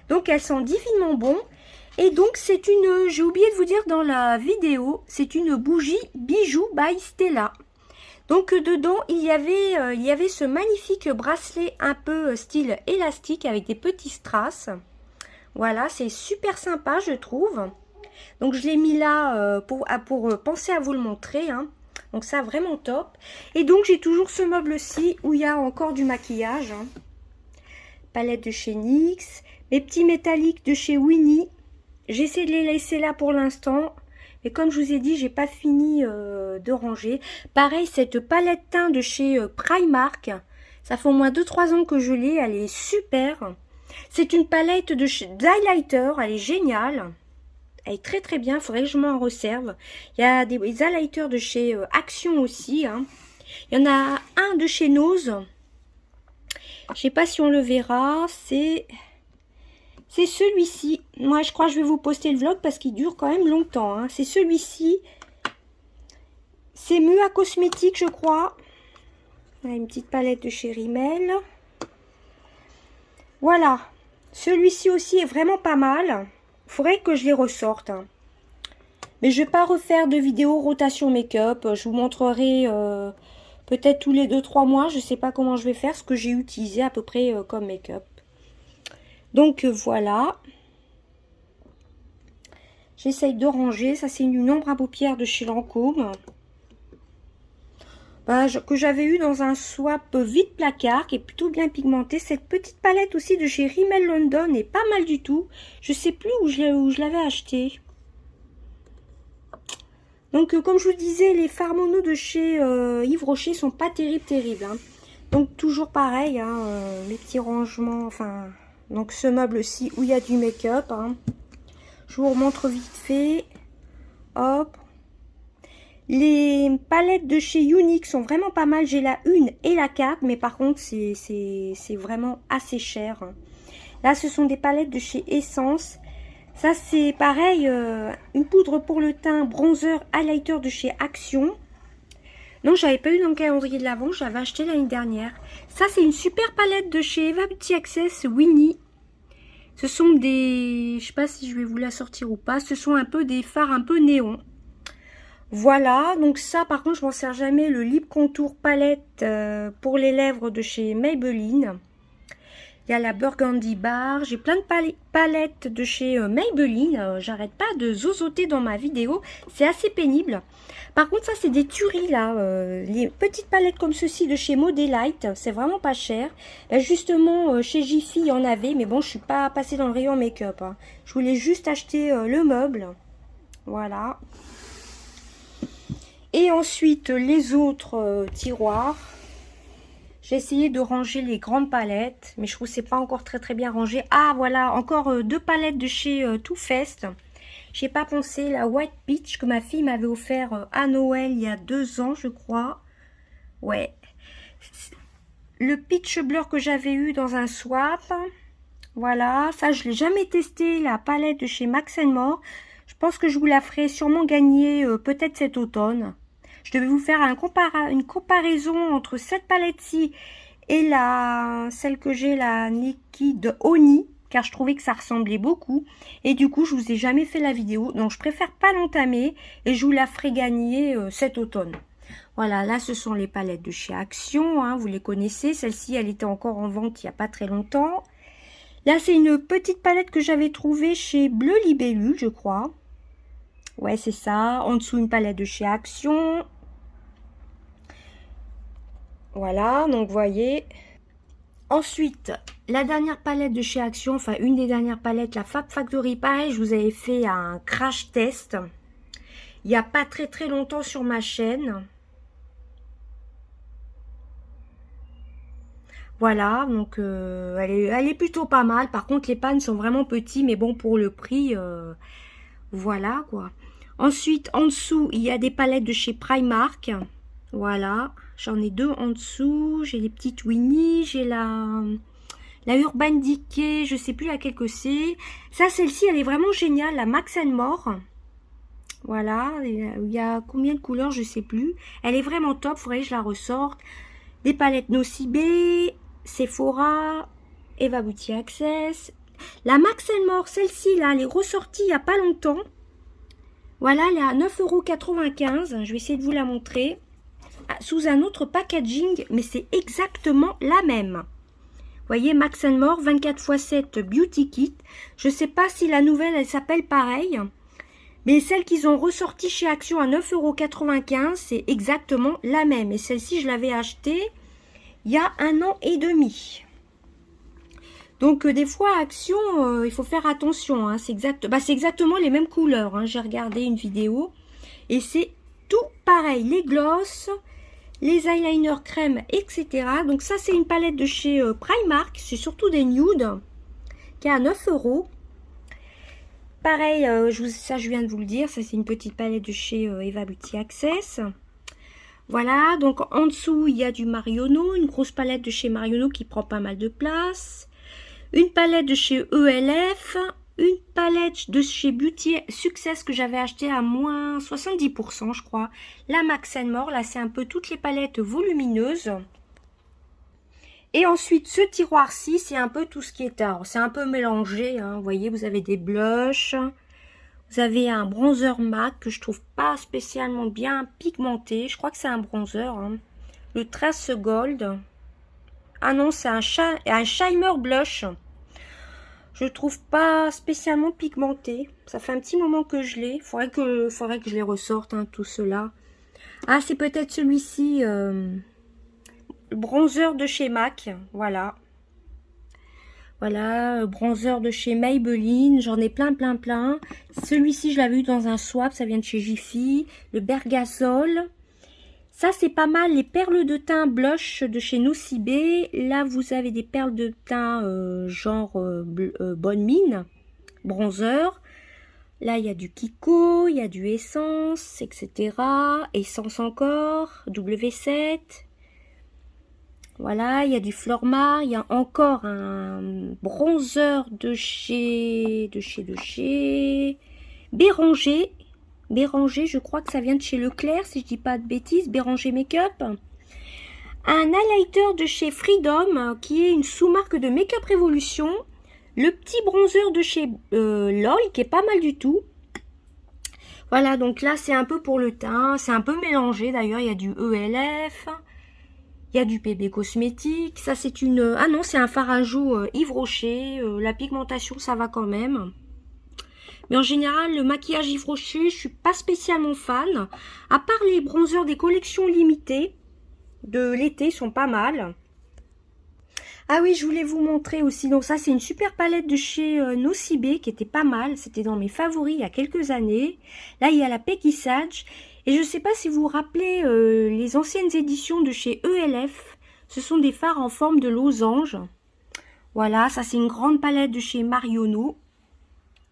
Donc, elles sont divinement bon. Et donc, c'est une, j'ai oublié de vous dire dans la vidéo, c'est une bougie bijou by Stella. Donc, dedans, il y avait ce magnifique bracelet un peu style élastique avec des petits strass. Voilà, c'est super sympa, je trouve. Donc je l'ai mis là pour penser à vous le montrer, hein. Donc ça, vraiment top. Et donc j'ai toujours ce meuble-ci où il y a encore du maquillage, hein. Palette de chez NYX. Mes petits métalliques de chez Winnie. J'essaie de les laisser là pour l'instant. Mais comme je vous ai dit, j'ai pas fini de ranger. Pareil, cette palette teint de chez Primark. Ça fait au moins 2-3 ans que je l'ai. Elle est super. C'est une palette d'highlighter. Elle est géniale. Elle est très très bien, il faudrait que je m'en resserve. Il y a des highlighters de chez Action aussi, hein. Il y en a un de chez Nose. Je sais pas si on le verra. C'est celui-ci. Moi, je crois que je vais vous poster le vlog parce qu'il dure quand même longtemps, hein. C'est celui-ci. C'est Mua Cosmétique, je crois. Une petite palette de chez Rimmel. Voilà. Celui-ci aussi est vraiment pas mal. Il faudrait que je les ressorte, hein. Mais je vais pas refaire de vidéo rotation make-up. Je vous montrerai peut-être tous les 2-3 mois. Je sais pas comment je vais faire, ce que j'ai utilisé à peu près comme make-up. Donc voilà. J'essaye de ranger. Ça, c'est une ombre à paupières de chez Lancôme. Que j'avais eu dans un swap vide placard, qui est plutôt bien pigmenté. Cette petite palette aussi de chez Rimmel London est pas mal du tout. Je sais plus où je l'avais acheté. Donc comme je vous disais, les fards mono de chez Yves Rocher sont pas terribles, hein. Donc toujours pareil, hein, mes petits rangements, enfin, donc ce meuble-ci où il y a du make-up, hein. Je vous remontre vite fait. Hop. Les palettes de chez Younique sont vraiment pas mal. J'ai la 1 et la 4, mais par contre, c'est vraiment assez cher. Là, ce sont des palettes de chez Essence. Ça, c'est pareil, une poudre pour le teint, bronzer, highlighter de chez Action. Non, j'avais pas eu dans le calendrier de l'Avent, j'avais acheté l'année dernière. Ça, c'est une super palette de chez Eva Beauty Access Winnie. Ce sont des... Je sais pas si je vais vous la sortir ou pas. Ce sont un peu des fards un peu néon. Voilà, donc ça, par contre, je m'en sers jamais. Le Lip Contour palette pour les lèvres de chez Maybelline. Il y a la Burgundy Bar. J'ai plein de palettes de chez Maybelline. J'arrête pas de zozoter dans ma vidéo. C'est assez pénible. Par contre, ça, c'est des tueries, là. Les petites palettes comme ceci de chez Modélite. C'est vraiment pas cher. Là, justement, chez Jiffy, il y en avait. Mais bon, je suis pas passée dans le rayon make-up. Hein. Je voulais juste acheter le meuble. Voilà. Et ensuite, les autres tiroirs. J'ai essayé de ranger les grandes palettes, mais je trouve que c'est pas encore très bien rangé. Ah voilà, encore 2 palettes de chez Too Faced. J'ai pas pensé, la White Peach que ma fille m'avait offert à Noël il y a 2 ans, je crois. Ouais. Le Peach Blur que j'avais eu dans un swap. Voilà, ça je l'ai jamais testé, la palette de chez Max More. Je pense que je vous la ferai sûrement gagner peut-être cet automne. Je devais vous faire une comparaison entre cette palette-ci et celle que j'ai, la Nikki de Oni, car je trouvais que ça ressemblait beaucoup. Et du coup, je vous ai jamais fait la vidéo, donc je préfère pas l'entamer et je vous la ferai gagner cet automne. Voilà, là, ce sont les palettes de chez Action, hein, vous les connaissez. Celle-ci, elle était encore en vente il n'y a pas très longtemps. Là, c'est une petite palette que j'avais trouvée chez Bleu Libellule, je crois. Ouais, c'est ça. En dessous, une palette de chez Action. Voilà, donc vous voyez. Ensuite, la dernière palette de chez Action, enfin une des dernières palettes, la Fab Factory. Pareil, je vous avais fait un crash test il n'y a pas très longtemps sur ma chaîne. Voilà, donc elle est plutôt pas mal. Par contre, les pannes sont vraiment petits, mais bon, pour le prix, voilà quoi. Ensuite, en dessous, il y a des palettes de chez Primark. Voilà, j'en ai 2 en dessous. J'ai les petites Winnie, j'ai la Urban Decay, je sais plus laquelle que c'est. Ça, celle-ci, elle est vraiment géniale, la Max More. Voilà, il y a combien de couleurs, je sais plus. Elle est vraiment top, faudrait que je la ressorte. Des palettes Nocibé, Sephora, Eva Beauty Access. La Max More, celle-ci, là, elle est ressortie il n'y a pas longtemps. Voilà, elle est à 9,95 €. Je vais essayer de vous la montrer. Sous un autre packaging, mais c'est exactement la même. Vous voyez, Max More 24x7 Beauty Kit. Je ne sais pas si la nouvelle, elle s'appelle pareil. Mais celle qu'ils ont ressortie chez Action à 9,95 €, c'est exactement la même. Et celle-ci, je l'avais achetée il y a 1 an et demi. Donc, des fois, Action, il faut faire attention. Hein, c'est exactement les mêmes couleurs. Hein. J'ai regardé une vidéo et c'est tout pareil. Les glosses, les eyeliners crème, etc. Donc, ça, c'est une palette de chez Primark. C'est surtout des nudes qui est à 9 €. Pareil, ça, je viens de vous le dire. Ça, c'est une petite palette de chez Eva Beauty Access. Voilà, donc en dessous, il y a du Marionneau. Une grosse palette de chez Marionneau qui prend pas mal de place. Une palette de chez ELF, une palette de chez Beauty Success que j'avais acheté à moins 70%, je crois. La Max More, là c'est un peu toutes les palettes volumineuses. Et ensuite, ce tiroir-ci, c'est un peu tout ce qui est tard. C'est un peu mélangé, hein. Vous voyez, vous avez des blushs, vous avez un bronzer MAC que je trouve pas spécialement bien pigmenté. Je crois que c'est un bronzer, hein. Le Trace Gold. Ah non, c'est un Shimmer Blush. Je trouve pas spécialement pigmenté. Ça fait un petit moment que je l'ai. Faudrait que je les ressorte, hein, tout cela. Ah, c'est peut-être celui-ci. Le bronzer de chez MAC. Voilà. Voilà, bronzer de chez Maybelline. J'en ai plein. Celui-ci, je l'avais eu dans un swap. Ça vient de chez Jiffy. Le Bergasol. Ça, c'est pas mal, les perles de teint blush de chez Nocibé. Là, vous avez des perles de teint genre Bonne Mine, bronzer. Là, il y a du Kiko, il y a du Essence, etc. Essence encore, W7. Voilà, il y a du Flormar, il y a encore un bronzer de chez Béranger. Béranger, je crois que ça vient de chez Leclerc, si je dis pas de bêtises. Béranger Make-up. Un highlighter de chez Freedom, qui est une sous-marque de Make-up Révolution. Le petit bronzer de chez LOL, qui est pas mal du tout. Voilà, donc là, c'est un peu pour le teint. C'est un peu mélangé, d'ailleurs. Il y a du ELF. Il y a du PB Cosmétique. Ça, c'est une... Ah non, c'est un fard à joues Yves Rocher. La pigmentation, ça va quand même. Mais en général, le maquillage Yves Rocher, je suis pas spécialement fan. À part les bronzers des collections limitées de l'été, sont pas mal. Ah oui, je voulais vous montrer aussi. Donc ça, c'est une super palette de chez Nocibé qui était pas mal. C'était dans mes favoris il y a quelques années. Là, il y a la Peggy Sage. Et je ne sais pas si vous vous rappelez les anciennes éditions de chez ELF. Ce sont des fards en forme de losange. Voilà, ça c'est une grande palette de chez Marionneau.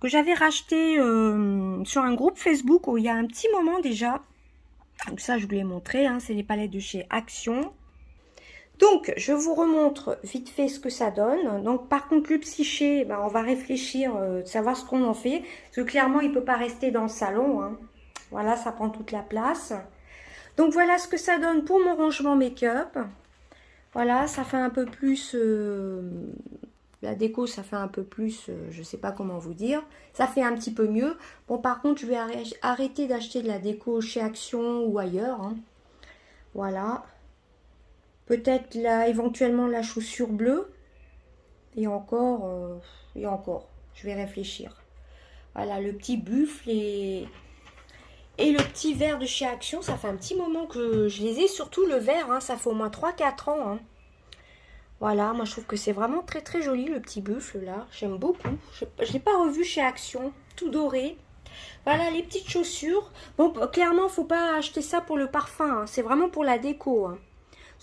Que j'avais racheté sur un groupe Facebook il y a un petit moment déjà. Donc ça, je vous l'ai montré. Hein, c'est les palettes de chez Action. Donc, je vous remontre vite fait ce que ça donne. Donc, par contre, le psyché, ben, on va réfléchir, de savoir ce qu'on en fait. Parce que clairement, il ne peut pas rester dans le salon. Hein. Voilà, ça prend toute la place. Donc, voilà ce que ça donne pour mon rangement make-up. Voilà, ça fait un peu plus... la déco, ça fait un peu plus... je ne sais pas comment vous dire. Ça fait un petit peu mieux. Bon, par contre, je vais arrêter d'acheter de la déco chez Action ou ailleurs. Hein. Voilà. Peut-être là, éventuellement la chaussure bleue. Et encore, je vais réfléchir. Voilà, le petit buffle et le petit verre de chez Action. Ça fait un petit moment que je les ai, surtout le verre. Hein, ça fait au moins 3-4 ans. Hein. Voilà, moi je trouve que c'est vraiment très très joli le petit buffle là. J'aime beaucoup. Je ne l'ai pas revu chez Action. Tout doré. Voilà les petites chaussures. Bon, clairement, il ne faut pas acheter ça pour le parfum. Hein. C'est vraiment pour la déco. Hein.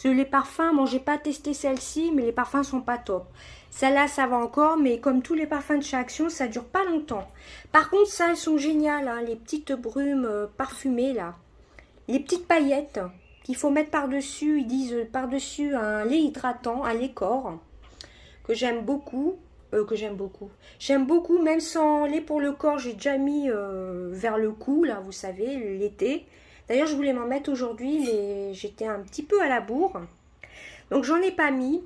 Les parfums, bon, j'ai pas testé celle-ci, mais les parfums sont pas top. Celle-là, ça va encore, mais comme tous les parfums de chez Action, ça dure pas longtemps. Par contre, ça, elles sont géniales, hein, les petites brumes parfumées, là. Les petites paillettes qu'il faut mettre par-dessus, ils disent par-dessus un lait hydratant, un lait corps, que j'aime beaucoup. J'aime beaucoup, même sans lait pour le corps, j'ai déjà mis vers le cou, là, vous savez, l'été. D'ailleurs, je voulais m'en mettre aujourd'hui, mais j'étais un petit peu à la bourre. Donc, j'en ai pas mis.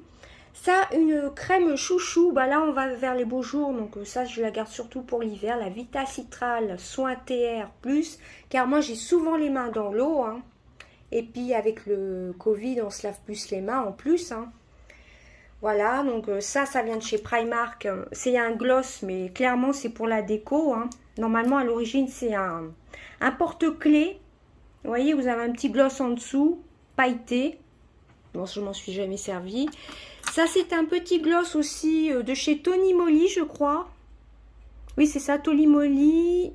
Ça, une crème chouchou. Bah là, on va vers les beaux jours. Donc, ça, je la garde surtout pour l'hiver. La Vita Citral Soin TR+. Car moi, j'ai souvent les mains dans l'eau. Hein. Et puis, avec le Covid, on se lave plus les mains en plus. Hein. Voilà. Donc, ça vient de chez Primark. C'est un gloss, mais clairement, c'est pour la déco. Hein. Normalement, à l'origine, c'est un porte-clés. Vous voyez, vous avez un petit gloss en dessous, pailleté. Bon, je m'en suis jamais servi. Ça, c'est un petit gloss aussi de chez Tony Moly, je crois. Oui, c'est ça, Tony Moly,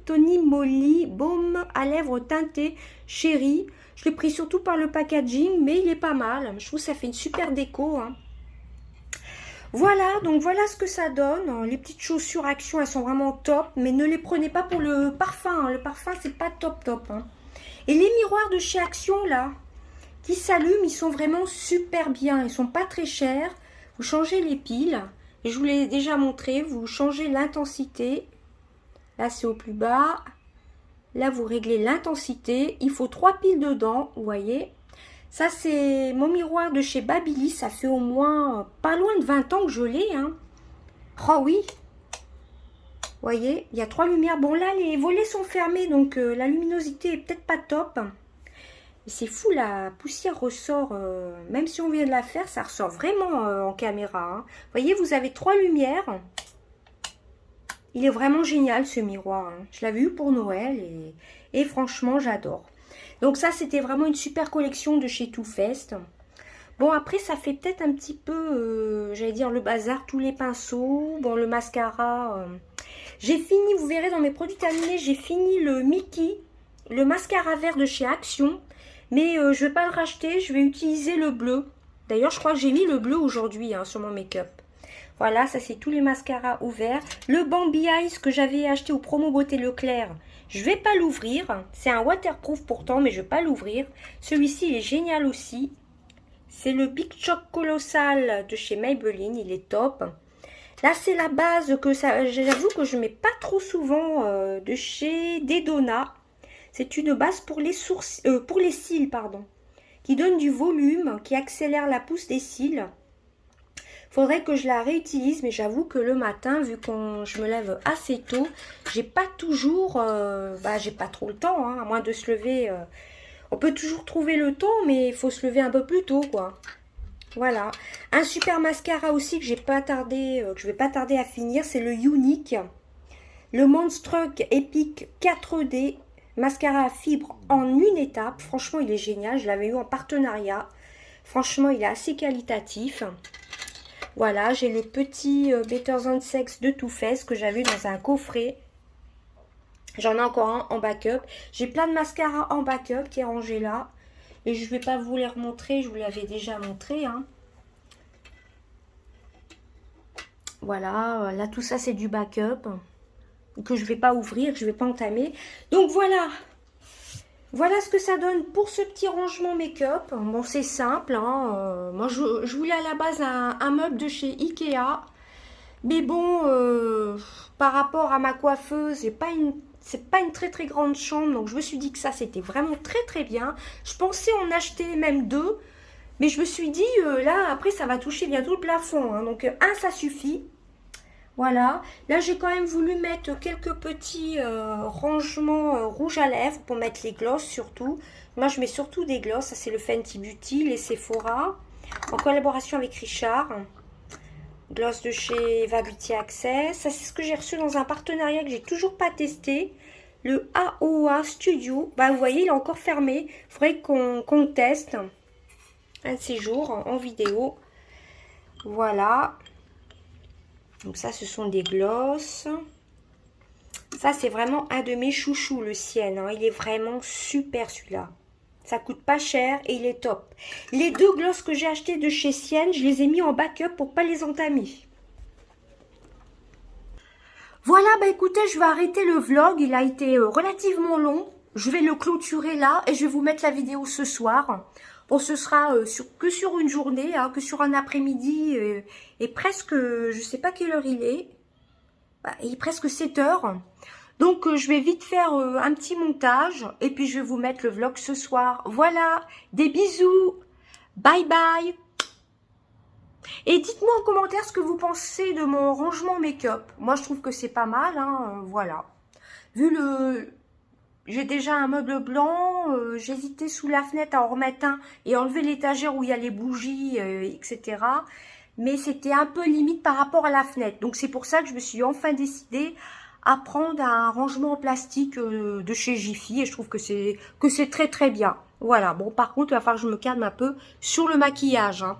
baume à lèvres teinté chéri. Je l'ai pris surtout par le packaging, mais il est pas mal. Je trouve que ça fait une super déco. Hein. Voilà, donc voilà ce que ça donne. Les petites chaussures Action, elles sont vraiment top, mais ne les prenez pas pour le parfum. Hein. Le parfum, c'est pas top. Hein. Et les miroirs de chez Action, là, qui s'allument, ils sont vraiment super bien. Ils sont pas très chers. Vous changez les piles. Et je vous l'ai déjà montré. Vous changez l'intensité. Là, c'est au plus bas. Là, vous réglez l'intensité. Il faut 3 piles dedans, vous voyez. Ça, c'est mon miroir de chez Babyliss. Ça fait au moins pas loin de 20 ans que je l'ai. Hein. Oh oui. Vous voyez, il y a 3 lumières. Bon, là, les volets sont fermés, donc la luminosité est peut-être pas top. C'est fou, la poussière ressort, même si on vient de la faire, ça ressort vraiment en caméra. Hein. Vous voyez, vous avez 3 lumières. Il est vraiment génial, ce miroir. Hein. Je l'avais eu pour Noël et franchement, j'adore. Donc ça, c'était vraiment une super collection de chez Too Faced. Bon, après, ça fait peut-être un petit peu, j'allais dire, le bazar, tous les pinceaux. Bon, le mascara... J'ai fini, vous verrez dans mes produits terminés, j'ai fini le Mickey, le mascara vert de chez Action. Mais je ne vais pas le racheter, je vais utiliser le bleu. D'ailleurs, je crois que j'ai mis le bleu aujourd'hui hein, sur mon make-up. Voilà, ça c'est tous les mascaras ouverts. Le Bambi Eyes que j'avais acheté au promo Beauté Leclerc, je vais pas l'ouvrir. C'est un waterproof pourtant, mais je vais pas l'ouvrir. Celui-ci, il est génial aussi. C'est le Big Choc Colossal de chez Maybelline, il est top. Là, c'est la base que ça, j'avoue que je mets pas trop souvent de chez Dedona. C'est une base pour les sourcils, pour les cils, pardon, qui donne du volume, qui accélère la pousse des cils. Faudrait que je la réutilise, mais j'avoue que le matin, vu que je me lève assez tôt, j'ai pas toujours, j'ai pas trop le temps, hein, à moins de se lever. On peut toujours trouver le temps, mais il faut se lever un peu plus tôt, quoi. Voilà. Un super mascara aussi que je vais pas tarder à finir, c'est le Unique. Le Monstruck Epic 4D. Mascara à fibres en une étape. Franchement, il est génial. Je l'avais eu en partenariat. Franchement, il est assez qualitatif. Voilà, j'ai le petit Better Than Sex de Too Faced que j'avais dans un coffret. J'en ai encore un en backup. J'ai plein de mascaras en backup qui est rangé là. Et je ne vais pas vous les remontrer. Je vous l'avais déjà montré. Hein. Voilà, là tout ça c'est du backup. Que je ne vais pas ouvrir, que je ne vais pas entamer. Donc voilà. Voilà ce que ça donne pour ce petit rangement make-up. Bon, c'est simple. Hein. Moi, je voulais à la base un meuble de chez Ikea. Mais bon, par rapport à ma coiffeuse, c'est pas une très très grande chambre. Donc, je me suis dit que ça, c'était vraiment très très bien. Je pensais en acheter même deux. Mais je me suis dit, là, après, ça va toucher bientôt le plafond. Hein. Donc, un, ça suffit. Voilà, là j'ai quand même voulu mettre quelques petits rangements rouge à lèvres pour mettre les glosses surtout. Moi je mets surtout des glosses, ça c'est le Fenty Beauty, les Sephora, en collaboration avec Richard. Gloss de chez Eva Beauty Access, ça c'est ce que j'ai reçu dans un partenariat que j'ai toujours pas testé. Le AOA Studio, bah vous voyez il est encore fermé, il faudrait qu'on le teste un de ces jours en vidéo. Voilà. Donc ça, ce sont des glosses. Ça, c'est vraiment un de mes chouchous, le Sienne. Hein. Il est vraiment super, celui-là. Ça coûte pas cher et il est top. Les deux glosses que j'ai achetées de chez Sienne, je les ai mis en backup pour pas les entamer. Voilà, bah écoutez, je vais arrêter le vlog. Il a été relativement long. Je vais le clôturer là et je vais vous mettre la vidéo ce soir. Bon, ce sera que sur une journée, hein, que sur un après-midi et presque, je sais pas quelle heure il est. Bah, il est presque 7 heures. Donc, je vais vite faire un petit montage et puis je vais vous mettre le vlog ce soir. Voilà, des bisous. Bye bye. Et dites-moi en commentaire ce que vous pensez de mon rangement make-up. Moi, je trouve que c'est pas mal, hein, voilà. Vu le... J'ai déjà un meuble blanc, j'hésitais sous la fenêtre à en remettre un et enlever l'étagère où il y a les bougies, etc. Mais c'était un peu limite par rapport à la fenêtre. Donc c'est pour ça que je me suis enfin décidée à prendre un rangement en plastique de chez Jiffy. Et je trouve que c'est très très bien. Voilà, bon par contre il va falloir que je me calme un peu sur le maquillage. Hein.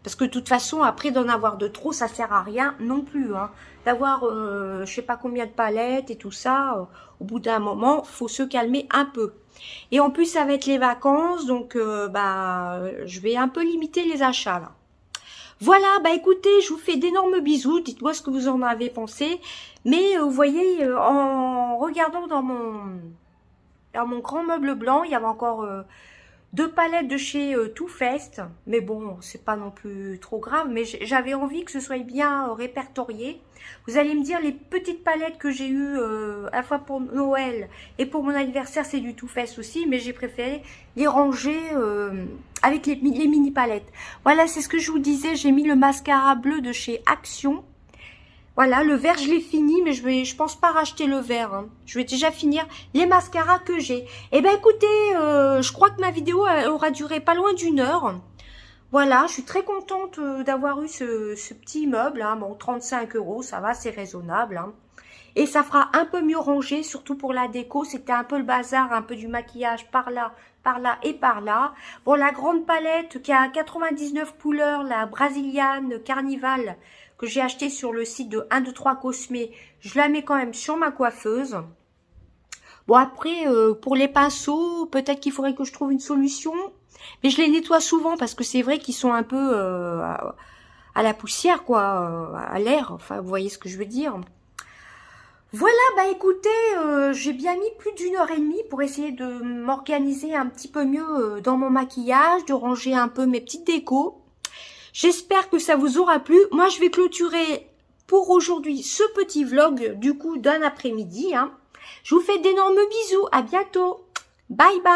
Parce que de toute façon, après d'en avoir de trop, ça sert à rien non plus. Hein. D'avoir, je sais pas combien de palettes et tout ça, au bout d'un moment, faut se calmer un peu. Et en plus, ça va être les vacances, donc je vais un peu limiter les achats là. Voilà, bah écoutez, je vous fais d'énormes bisous. Dites-moi ce que vous en avez pensé. Mais vous voyez, en regardant dans mon grand meuble blanc, il y avait encore... deux palettes de chez Too Faced, mais bon, c'est pas non plus trop grave, mais j'avais envie que ce soit bien répertorié. Vous allez me dire, les petites palettes que j'ai eues à la fois pour Noël et pour mon anniversaire, c'est du Too Faced aussi, mais j'ai préféré les ranger avec les mini palettes. Voilà, c'est ce que je vous disais, j'ai mis le mascara bleu de chez Action. Voilà, le vert, je l'ai fini, mais je pense pas racheter le vert. Hein. Je vais déjà finir les mascaras que j'ai. Eh ben, écoutez, je crois que ma vidéo aura duré pas loin d'1 heure. Voilà, je suis très contente d'avoir eu ce petit meuble. Hein. Bon, 35 €, ça va, c'est raisonnable. Hein. Et ça fera un peu mieux rangé, surtout pour la déco. C'était un peu le bazar, un peu du maquillage par là et par là. Bon, la grande palette qui a 99 couleurs, la Brasiliane Carnival, que j'ai acheté sur le site de 1, 2, 3 Cosmé, je la mets quand même sur ma coiffeuse. Bon, après, pour les pinceaux, peut-être qu'il faudrait que je trouve une solution. Mais je les nettoie souvent parce que c'est vrai qu'ils sont un peu à la poussière, quoi, à l'air. Enfin, vous voyez ce que je veux dire. Voilà, bah écoutez, j'ai bien mis plus d'1 h30 pour essayer de m'organiser un petit peu mieux dans mon maquillage, de ranger un peu mes petites décos. J'espère que ça vous aura plu. Moi, je vais clôturer pour aujourd'hui ce petit vlog du coup d'un après-midi. Hein. Je vous fais d'énormes bisous. À bientôt. Bye bye.